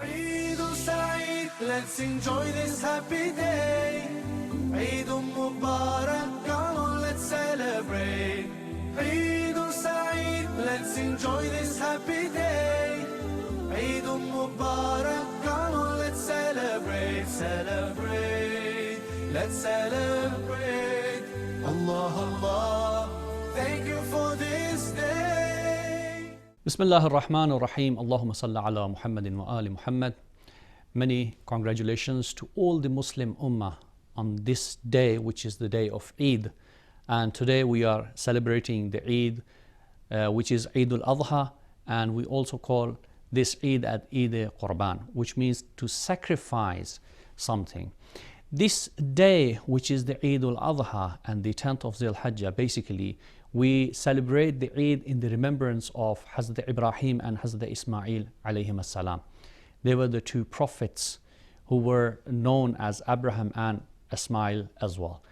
Eid Saeed, let's enjoy this happy day. Eid Mubarak, come on, let's celebrate. Eid Saeed, let's enjoy this happy day. Eid Mubarak, come on, let's celebrate, celebrate, let's celebrate. Allah, Allah, thank you for this day. Bismillah ar-Rahman ar-Rahim. Allahumma salli ala Muhammadin wa ali Muhammad. Many congratulations to all the Muslim Ummah on this day, which is the day of Eid. And today we are celebrating the Eid, which is ul-Azha, and we also call this Eid at Eid Qurban, which means to sacrifice something. This day, which is the Eid ul-Azha and the 10th of Zul-Hijjah, basically we celebrate the Eid in the remembrance of Hazrat Ibrahim and Hazrat Ismail alayhim as-salam. They were the two prophets who were known as Abraham and Ismail as well.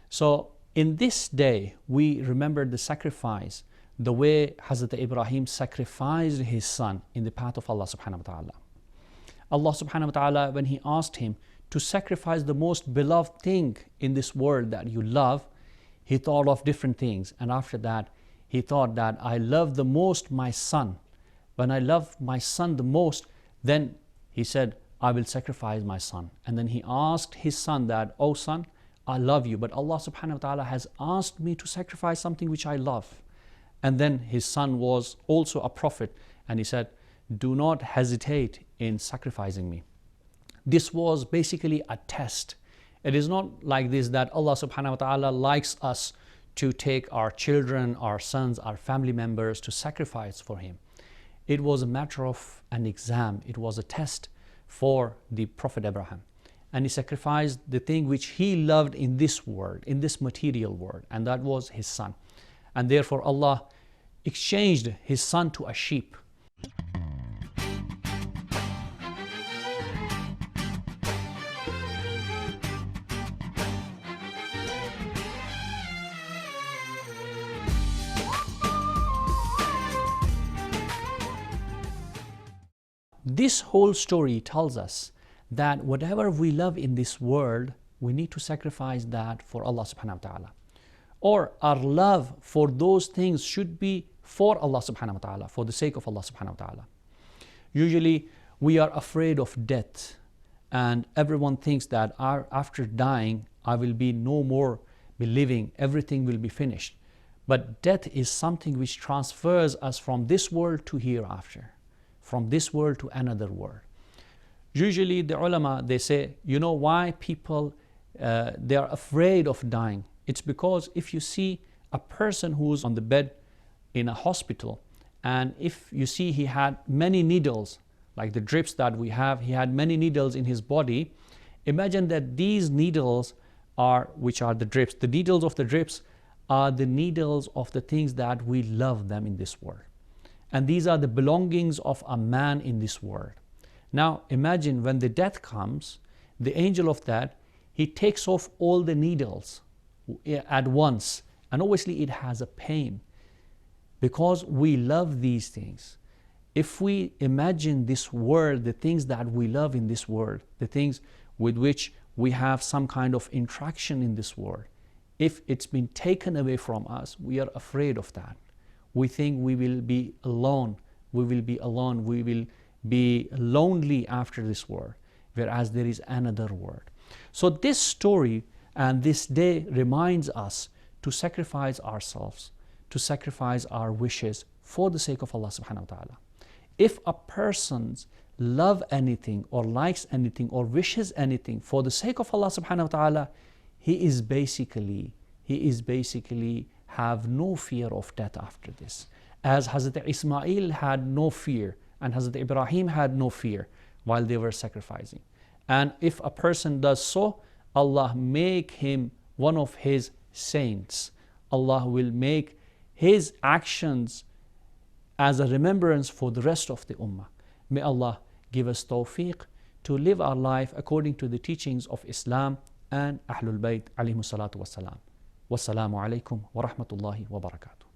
So in this day we remember the sacrifice, the way Hazrat Ibrahim sacrificed his son in the path of Allah subhanahu wa ta'ala. Allah subhanahu wa ta'ala, when he asked him to sacrifice the most beloved thing in this world that you love, he thought of different things, and after that he thought that I love the most my son. When I love my son the most, then he said, I will sacrifice my son. And then he asked his son that, oh son, I love you, but Allah subhanahu wa ta'ala has asked me to sacrifice something which I love. And then his son was also a prophet, and he said, do not hesitate in sacrificing me. This was basically a test. It is not like this that Allah subhanahu wa ta'ala likes us to take our children, our sons, our family members to sacrifice for him. It was a matter of an exam. It was a test for the Prophet Abraham. And he sacrificed the thing which he loved in this world, in this material world, and that was his son. And therefore Allah exchanged his son to a sheep. This whole story tells us that whatever we love in this world, we need to sacrifice that for Allah subhanahu wa ta'ala. Or our love for those things should be for Allah subhanahu wa ta'ala, for the sake of Allah subhanahu wa ta'ala. Usually we are afraid of death, and everyone thinks that after dying I will be no more be living, everything will be finished. But death is something which transfers us from this world to hereafter, from this world to another world. Usually the ulama, they say, you know why people they are afraid of dying? It's because if you see a person who's on the bed in a hospital, and if you see he had many needles, like the drips that we have, he had many needles in his body. Imagine that these needles are, which are the drips, the needles of the drips are the needles of the things that we love them in this world. And these are the belongings of a man in this world. Now imagine when the death comes, the angel of that, he takes off all the needles at once, and obviously it has a pain because we love these things. If we imagine this world, the things that we love in this world, the things with which we have some kind of interaction in this world, if it's been taken away from us, we are afraid of that. We think we will be alone, we will be alone, we will be lonely after this world, whereas there is another world. So this story and this day reminds us to sacrifice ourselves, to sacrifice our wishes for the sake of Allah subhanahu wa ta'ala. If a person loves anything or likes anything or wishes anything for the sake of Allah subhanahu wa ta'ala, he is basically have no fear of death after this. As Hazrat Ismail had no fear and Hazrat Ibrahim had no fear while they were sacrificing. And if a person does so, Allah make him one of his saints. Allah will make his actions as a remembrance for the rest of the ummah. May Allah give us tawfiq to live our life according to the teachings of Islam and Ahlul Bayt alayhimus salatu wassalam. Wassalamu alaikum wa rahmatullahi wa barakatuh.